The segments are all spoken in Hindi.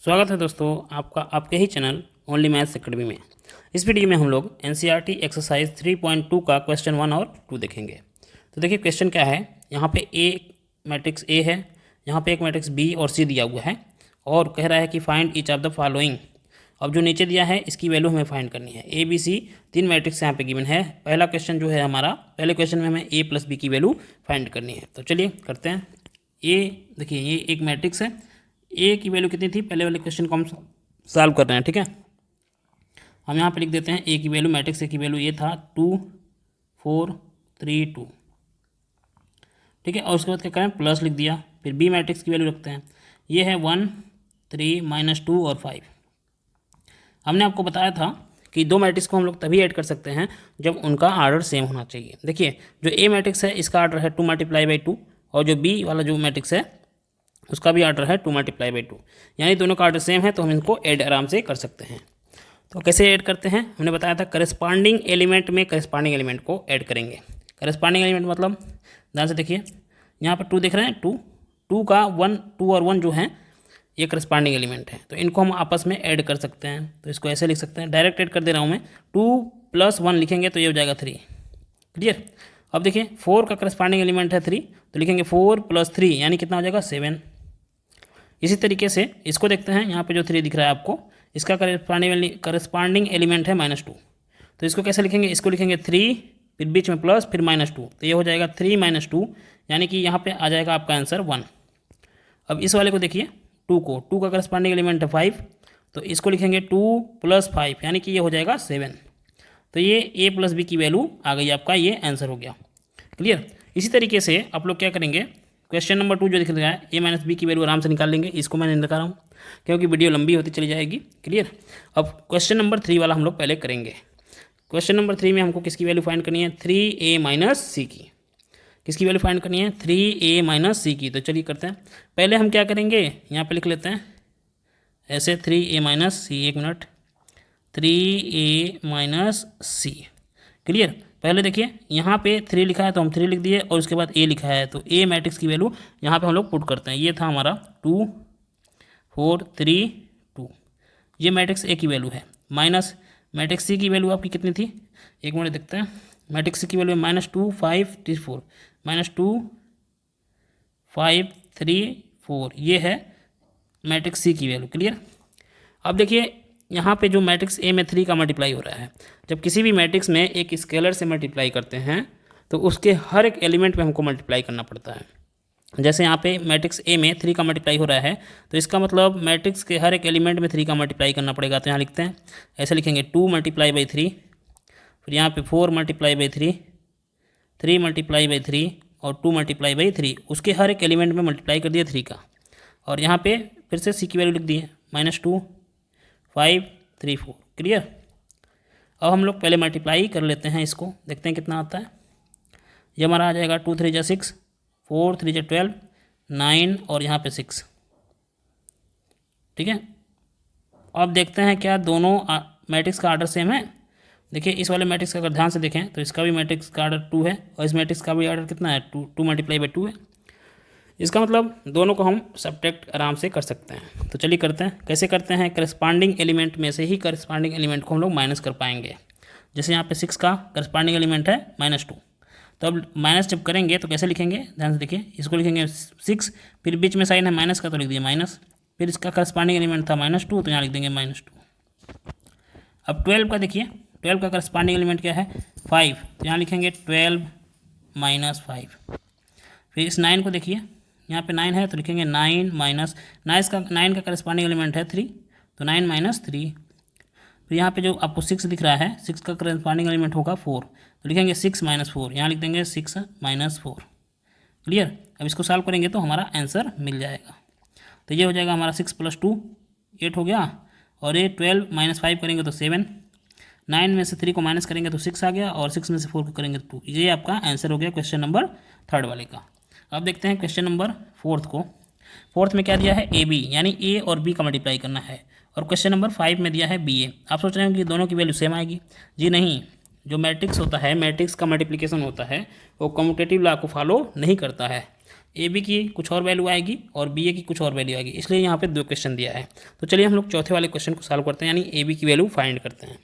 स्वागत है दोस्तों आपका आपके ही चैनल ओनली मैथ्स एकेडमी में। इस वीडियो में हम लोग एनसीईआरटी एक्सरसाइज 3.2 का क्वेश्चन 1 और 2 देखेंगे। तो देखिए क्वेश्चन क्या है। यहाँ पे ए मैट्रिक्स ए है, यहाँ पे एक मैट्रिक्स बी और सी दिया हुआ है और कह रहा है कि find each of the following. अब जो नीचे दिया है इसकी वैल्यू हमें फाइंड करनी है। ए बी सी तीन मैट्रिक्स यहाँ पे गिवन है। पहला क्वेश्चन जो है हमारा, पहले क्वेश्चन में हमें ए प्लस बी की वैल्यू फाइंड करनी है। तो चलिए करते हैं। ए देखिए ये एक मैट्रिक्स है, ए की वैल्यू कितनी थी, पहले वाले क्वेश्चन को हम सॉल्व कर रहे हैं। ठीक है, हम यहाँ पे लिख देते हैं ए की वैल्यू, मैट्रिक्स ए की वैल्यू ये था 2 4 3 2। ठीक है, और उसके बाद क्या करें, प्लस लिख दिया। फिर बी मैट्रिक्स की वैल्यू रखते हैं, ये है 1 3 -2 और 5। हमने आपको बताया था कि दो मैट्रिक्स को हम लोग तभी ऐड कर सकते हैं जब उनका आर्डर सेम होना चाहिए। देखिए जो ए मैट्रिक्स है इसका आर्डर है 2 × 2 और जो बी वाला जो मैट्रिक्स है उसका भी आर्डर है 2 × 2, यानी दोनों का आर्डर सेम है तो हम इनको ऐड आराम से कर सकते हैं। तो कैसे ऐड करते हैं, हमने बताया था करस्पॉन्डिंग एलिमेंट में करस्पॉन्डिंग एलिमेंट को ऐड करेंगे। करस्पॉन्डिंग एलिमेंट मतलब ध्यान से देखिए, यहाँ पर 2 दिख रहे हैं, 2 का 1 2 और 1 जो है ये करस्पॉन्डिंग एलिमेंट है, तो इनको हम आपस में ऐड कर सकते हैं। तो इसको ऐसे लिख सकते हैं, डायरेक्ट ऐड कर दे रहा हूँ मैं। 2 + 1 लिखेंगे तो ये हो जाएगा 3। क्लियर। अब देखिए 4 का करस्पॉन्डिंग एलिमेंट है 3, तो लिखेंगे 4 + 3 यानी कितना हो जाएगा 7। इसी तरीके से इसको देखते हैं, यहाँ पे जो 3 दिख रहा है आपको, इसका करस्पॉन्डिंग एलिमेंट है -2। तो इसको कैसे लिखेंगे, इसको लिखेंगे 3 फिर बीच में प्लस फिर -2, तो ये हो जाएगा 3 - 2 यानी कि यहाँ पे आ जाएगा आपका आंसर 1। अब इस वाले को देखिए 2 का करस्पॉन्डिंग एलिमेंट है 5, तो इसको लिखेंगे 2 + 5 यानी कि ये हो जाएगा 7। तो ये ए प्लस बी की वैल्यू आ गई, आपका ये आंसर हो गया। क्लियर। इसी तरीके से आप लोग क्या करेंगे, क्वेश्चन नंबर 2 जो दिख रहा है ए - बी की वैल्यू आराम से निकाल लेंगे। इसको मैं नहीं दिखा रहा हूँ क्योंकि वीडियो लंबी होती चली जाएगी। क्लियर। अब क्वेश्चन नंबर 3 वाला हम लोग पहले करेंगे। क्वेश्चन नंबर 3 में हमको किसकी वैल्यू फाइंड करनी है, 3a - c की। किसकी वैल्यू फाइंड करनी है, 3a - c की। तो चलिए करते हैं। पहले हम क्या करेंगे, यहाँ पे लिख लेते हैं ऐसे 3a - c। 1 minute, 3a - c। Clear. पहले देखिए यहाँ पे 3 लिखा है तो हम 3 लिख दिए और उसके बाद a लिखा है, तो a मैट्रिक्स की वैल्यू यहाँ पे हम लोग पुट करते हैं। ये था हमारा 2 4 3 2, ये मैट्रिक्स a की वैल्यू है। माइनस मैट्रिक्स c की वैल्यू आपकी कितनी थी, 1 मिनट देखते हैं। मैट्रिक्स c की वैल्यू -2 5 3 4, -2 5 3 4, ये है मैट्रिक्स c की वैल्यू। क्लियर। अब देखिए यहाँ पे जो मैट्रिक्स ए में 3 का मल्टीप्लाई हो रहा है, जब किसी भी मैट्रिक्स में एक स्केलर से मल्टीप्लाई करते हैं तो उसके हर एक एलिमेंट पे हमको मल्टीप्लाई करना पड़ता है। जैसे यहाँ पे मैट्रिक्स ए में 3 का मल्टीप्लाई हो रहा है, तो इसका मतलब मैट्रिक्स के हर एक एलिमेंट में 3 का मल्टीप्लाई करना पड़ेगा। तो यहाँ लिखते हैं, ऐसे लिखेंगे 2 × 3, फिर यहाँ पे 4 × 3, 3 × 3 और 2 × 3, उसके हर एक एलिमेंट में मल्टीप्लाई कर दिया 3 का। और यहाँ पे फिर से सी की वैल्यू लिख दी है -2 5 3 4। क्लियर। अब हम लोग पहले मल्टीप्लाई कर लेते हैं, इसको देखते हैं कितना आता है। ये हमारा आ जाएगा 2 3 6, 4 3 12, 9 और यहाँ पे 6। ठीक है। अब देखते हैं क्या दोनों मैट्रिक्स का आर्डर सेम है। देखिए इस वाले मैट्रिक्स का अगर ध्यान से देखें तो इसका भी मैट्रिक्स का आर्डर 2 है और इस मैट्रिक्स का भी आर्डर कितना है, 2 × 2 है। इसका मतलब दोनों को हम सब्ट्रैक्ट आराम से कर सकते हैं। तो चलिए करते हैं। कैसे करते हैं, करस्पॉन्डिंग एलिमेंट में से ही करस्पॉन्डिंग एलिमेंट को हम लोग माइनस कर पाएंगे। जैसे यहाँ पे 6 का करस्पॉन्डिंग एलिमेंट है -2, तो अब माइनस जब करेंगे तो कैसे लिखेंगे, ध्यान से देखिए। इसको लिखेंगे 6, फिर बीच में साइन है माइनस का तो लिख दिए माइनस, फिर इसका करस्पॉन्डिंग एलिमेंट था -2 तो यहाँ लिख देंगे -2। अब 12 का देखिए, 12 का करस्पॉन्डिंग एलिमेंट क्या है 5, तो यहाँ लिखेंगे 12 - 5। फिर इस 9 को देखिए, यहाँ पे 9 है तो लिखेंगे 9 - 9 का करस्पॉन्डिंग एलिमेंट है 3, तो 9 - 3। फिर यहाँ पे जो आपको 6 दिख रहा है, 6 का करस्पॉन्डिंग एलिमेंट होगा 4, तो लिखेंगे 6 - 4, यहाँ लिख देंगे 6 - 4। क्लियर। अब इसको सॉल्व करेंगे तो हमारा आंसर मिल जाएगा। तो ये हो जाएगा हमारा 6 + 2 8 हो गया, और ये 12 - 5 करेंगे तो 7, 9 में से 3 को माइनस करेंगे तो 6 आ गया, और 6 में से 4 को करेंगे तो 2। ये आपका आंसर हो गया क्वेश्चन नंबर 3 वाले का। अब देखते हैं क्वेश्चन नंबर 4 को। 4 में क्या दिया है, ए बी, यानी ए और बी का मल्टीप्लाई करना है। और क्वेश्चन नंबर 5 में दिया है बी ए। आप सोच रहे हो कि दोनों की वैल्यू सेम आएगी, जी नहीं। जो मैट्रिक्स होता है, मैट्रिक्स का मल्टीप्लिकेशन होता है वो कम्यूटेटिव लॉ को फॉलो नहीं करता है। ए बी की कुछ और वैल्यू आएगी और बी ए की कुछ और वैल्यू आएगी, इसलिए यहाँ पे 2 क्वेश्चन दिया है। तो चलिए हम लोग चौथे वाले क्वेश्चन को सॉल्व करते हैं, यानी ए बी की वैल्यू फाइंड करते हैं।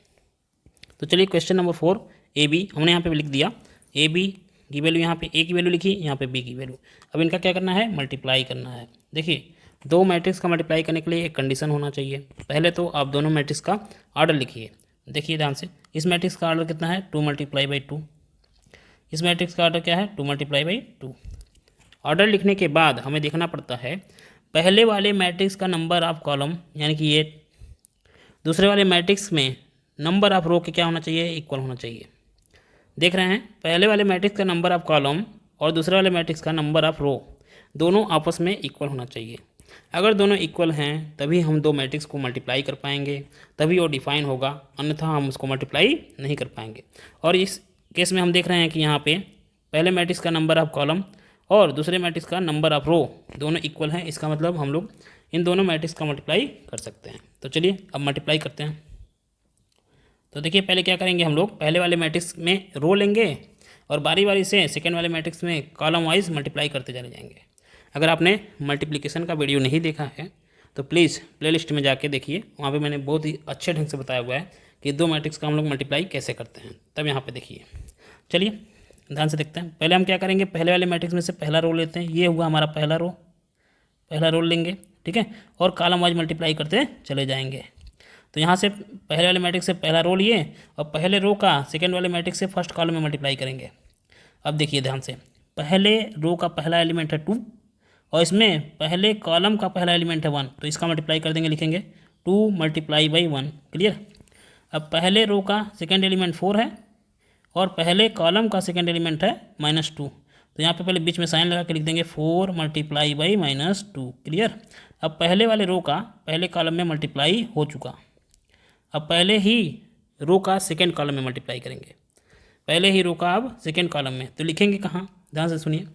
तो चलिए क्वेश्चन नंबर 4 ए बी हमने यहाँ पे लिख दिया। ए बी की वैल्यू यहाँ पे ए की वैल्यू लिखी, यहाँ पे बी की वैल्यू। अब इनका क्या करना है, मल्टीप्लाई करना है। देखिए 2 मैट्रिक्स का मल्टीप्लाई करने के लिए एक कंडीशन होना चाहिए। पहले तो आप दोनों मैट्रिक्स का ऑर्डर लिखिए। देखिए ध्यान से, इस मैट्रिक्स का ऑर्डर कितना है, 2 × 2। इस मैट्रिक्स का ऑर्डर क्या है, 2 × 2। ऑर्डर लिखने के बाद हमें देखना पड़ता है पहले वाले मैट्रिक्स का नंबर ऑफ कॉलम, यानी कि ये दूसरे वाले मैट्रिक्स में नंबर ऑफ रो के क्या होना चाहिए, इक्वल होना चाहिए। देख रहे हैं, पहले वाले मैट्रिक्स का नंबर ऑफ कॉलम और दूसरे वाले मैट्रिक्स का नंबर ऑफ रो दोनों आपस में इक्वल होना चाहिए। अगर दोनों इक्वल हैं तभी हम 2 मैट्रिक्स को मल्टीप्लाई कर पाएंगे, तभी वो डिफाइन होगा, अन्यथा हम उसको मल्टीप्लाई नहीं कर पाएंगे। और इस केस में हम देख रहे हैं कि यहाँ पे पहले मैट्रिक्स का नंबर ऑफ कॉलम और दूसरे मैट्रिक्स का नंबर ऑफ रो दोनों इक्वल हैं। इसका मतलब हम लोग इन दोनों मैट्रिक्स का मल्टीप्लाई कर सकते हैं। तो चलिए अब मल्टीप्लाई करते हैं। तो देखिए पहले क्या करेंगे, हम लोग पहले वाले मैट्रिक्स में रो लेंगे और बारी बारी से सेकेंड वाले मैट्रिक्स में कॉलम वाइज मल्टीप्लाई करते चले जाएंगे। अगर आपने मल्टीप्लिकेशन का वीडियो नहीं देखा है तो प्लीज़ प्लेलिस्ट में जाके देखिए, वहाँ पे मैंने बहुत ही अच्छे ढंग से बताया हुआ है कि 2 मैट्रिक्स का हम लोग मल्टीप्लाई कैसे करते हैं। तब यहाँ पे देखिए, चलिए ध्यान से देखते हैं। पहले हम क्या करेंगे, पहले वाले मैट्रिक्स में से पहला रो लेते हैं। ये हुआ हमारा पहला रो लेंगे, ठीक है, और कॉलम वाइज मल्टीप्लाई करते चले जाएंगे। तो यहाँ से पहले वाले मैट्रिक्स से पहला रो लिए और पहले रो का सेकेंड वाले मैट्रिक्स से फर्स्ट कॉलम में मल्टीप्लाई करेंगे। अब देखिए ध्यान से, पहले रो का पहला एलिमेंट है 2 और इसमें पहले कॉलम का पहला एलिमेंट है 1, तो इसका मल्टीप्लाई कर देंगे, लिखेंगे 2 × 1। क्लियर। अब पहले रो का सेकेंड एलिमेंट 4 है और पहले कॉलम का सेकेंड एलिमेंट है -2, तो यहाँ पे पहले बीच में साइन लगा के लिख देंगे 4 × -2। क्लियर। अब पहले वाले रो का पहले कॉलम में मल्टीप्लाई हो चुका, अब पहले ही रो का सेकेंड कॉलम में मल्टीप्लाई करेंगे। पहले ही रो का अब सेकेंड कॉलम में, तो लिखेंगे कहाँ, ध्यान से सुनिए।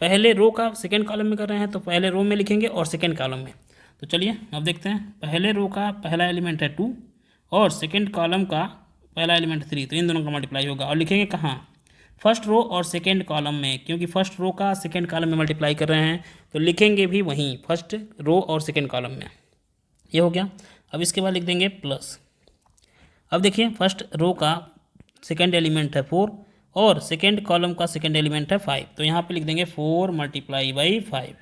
पहले रो का सेकेंड कॉलम में कर रहे हैं तो पहले रो में लिखेंगे और सेकेंड कॉलम में। तो चलिए अब देखते हैं, पहले रो का पहला एलिमेंट है 2 और सेकेंड कॉलम का पहला एलिमेंट 3, तो इन दोनों का मल्टीप्लाई होगा और लिखेंगे कहाँ, फर्स्ट रो और सेकेंड कॉलम में, क्योंकि फर्स्ट रो का सेकेंड कॉलम में मल्टीप्लाई कर रहे हैं तो लिखेंगे भी वहीं फर्स्ट रो और सेकेंड कॉलम में। ये हो गया। अब इसके बाद लिख देंगे प्लस। अब देखिए फर्स्ट रो का सेकेंड एलिमेंट है 4 और सेकेंड कॉलम का सेकेंड एलिमेंट है 5, तो यहाँ पे लिख देंगे 4 × 5।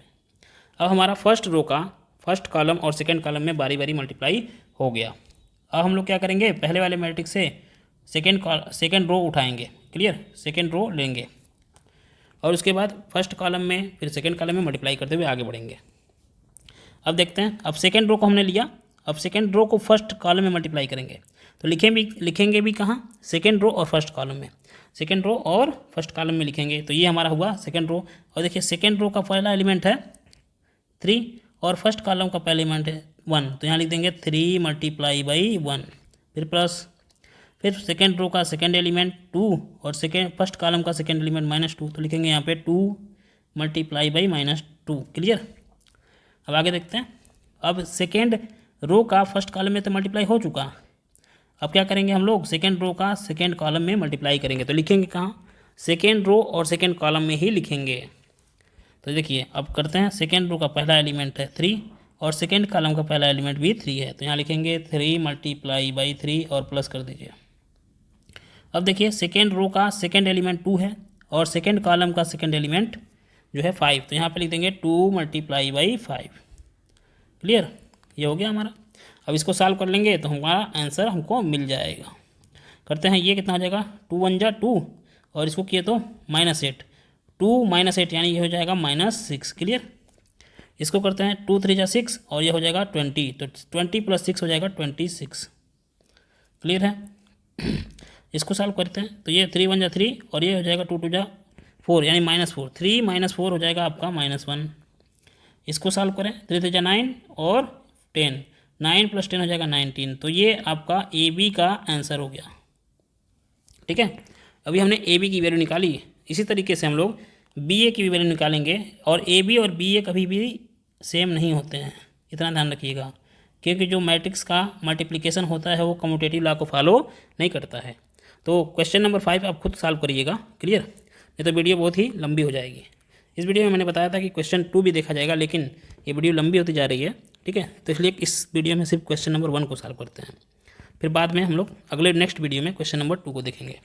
अब हमारा फर्स्ट रो का फर्स्ट कॉलम और सेकेंड कॉलम में बारी बारी मल्टीप्लाई हो गया। अब हम लोग क्या करेंगे, पहले वाले मैट्रिक्स से सेकेंड रो उठाएंगे। क्लियर, सेकेंड रो लेंगे और उसके बाद फर्स्ट कॉलम में फिर सेकेंड कॉलम में मल्टीप्लाई करते हुए आगे बढ़ेंगे। अब देखते हैं, अब सेकेंड रो को हमने लिया, अब सेकेंड रो को फर्स्ट कॉलम में मल्टीप्लाई करेंगे तो लिखेंगे भी कहाँ, सेकेंड रो और फर्स्ट कॉलम में, सेकेंड रो और फर्स्ट कॉलम में लिखेंगे। तो ये हमारा हुआ सेकेंड रो। और देखिए सेकेंड रो का पहला एलिमेंट है 3 और फर्स्ट कॉलम का पहला एलिमेंट है 1, तो यहाँ लिख देंगे 3 × 1, फिर प्लस, फिर सेकेंड रो का सेकेंड एलिमेंट 2 और फर्स्ट कॉलम का सेकेंड एलिमेंट -2, तो लिखेंगे यहाँ पे 2 × -2। क्लियर। अब आगे देखते हैं, अब सेकेंड रो का फर्स्ट कॉलम में तो मल्टीप्लाई हो चुका, अब क्या करेंगे हम लोग, सेकेंड रो का सेकेंड कॉलम में मल्टीप्लाई करेंगे, तो लिखेंगे कहाँ, सेकेंड रो और सेकेंड कॉलम में ही लिखेंगे। तो देखिए अब करते हैं, सेकेंड रो का पहला एलिमेंट है 3 और सेकेंड कॉलम का पहला एलिमेंट भी 3 है, तो यहाँ लिखेंगे 3 × 3 और प्लस कर दीजिए। अब देखिए सेकेंड रो का सेकेंड एलिमेंट 2 है और सेकेंड कॉलम का सेकेंड एलिमेंट जो है 5, तो यहाँ पे लिख देंगे 2 × 5। क्लियर, ये हो गया हमारा। अब इसको सॉल्व कर लेंगे तो हमारा आंसर हमको मिल जाएगा। करते हैं, ये कितना हो जाएगा, 2 × 1 = 2 और इसको किए तो -8, 2 - 8 यानी ये हो जाएगा -6। क्लियर। इसको करते हैं 2 × 3 = 6 और ये हो जाएगा 20, तो 20 + 6 हो जाएगा 26। क्लियर है। इसको सॉल्व करते हैं, तो ये 3 × 1 = 3 और ये हो जाएगा 2 × 2 = 4 यानी -4, 3 - 4 हो जाएगा आपका -1। इसको सॉल्व करें, 3 × 3 = 9 और 10, 9 + 10 हो जाएगा 19, तो ये आपका ए बी का आंसर हो गया। ठीक है, अभी हमने ए बी की वैल्यू निकाली, इसी तरीके से हम लोग बी ए की भी वैल्यू निकालेंगे और ए बी और बी ए कभी भी सेम नहीं होते हैं, इतना ध्यान रखिएगा, क्योंकि जो मैट्रिक्स का मल्टीप्लिकेशन होता है वो कम्यूटेटिव लॉ को फॉलो नहीं करता है। तो क्वेश्चन नंबर 5 आप खुद सॉल्व करिएगा। क्लियर, नहीं तो वीडियो बहुत ही लंबी हो जाएगी। इस वीडियो में मैंने बताया था कि क्वेश्चन 2 भी देखा जाएगा, लेकिन ये वीडियो लंबी होती जा रही है, ठीक है। तो इसलिए इस वीडियो में सिर्फ क्वेश्चन नंबर 1 को सॉल्व करते हैं, फिर बाद में हम लोग अगले नेक्स्ट वीडियो में क्वेश्चन नंबर 2 को देखेंगे।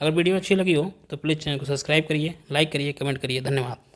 अगर वीडियो अच्छी लगी हो तो प्लीज़ चैनल को सब्सक्राइब करिए, लाइक करिए, कमेंट करिए। धन्यवाद।